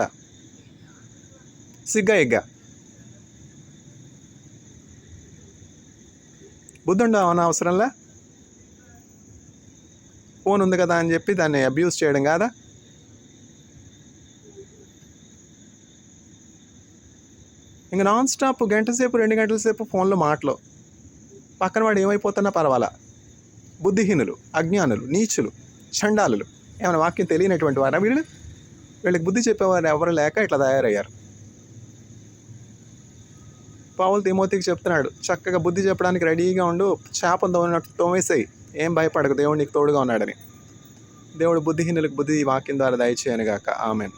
సిగ్గా ఎగ్గా. బుద్ధుండ అవసరంలా ఫోన్ ఉంది కదా అని చెప్పి దాన్ని అబ్యూస్ చేయడం కాదా? ఇంక నాన్ స్టాప్ గంట సేపు 2 గంటల సేపు ఫోన్లో మాటలు, పక్కన వాడు ఏమైపోతున్నా పర్వాలా. బుద్ధిహీనులు, అజ్ఞానులు, నీచులు, చండాలులు, ఏమైనా వాక్యం తెలియనటువంటి వారా వీళ్ళు? వీళ్ళకి బుద్ధి చెప్పేవారు ఎవరు లేక ఇట్లా తయారయ్యారు. పౌలు తిమోతికి చెప్తున్నాడు, చక్కగా బుద్ధి చెప్పడానికి రెడీగా ఉండు, చేపను తోమినట్టు తోమేసేయి, ఏం భయపడకు, దేవుడు నీకు తోడుగా ఉన్నాడని. దేవుడు బుద్ధిహీనులకు బుద్ధి వాక్యం ద్వారా దయచేయనుగాక. ఆమెన్.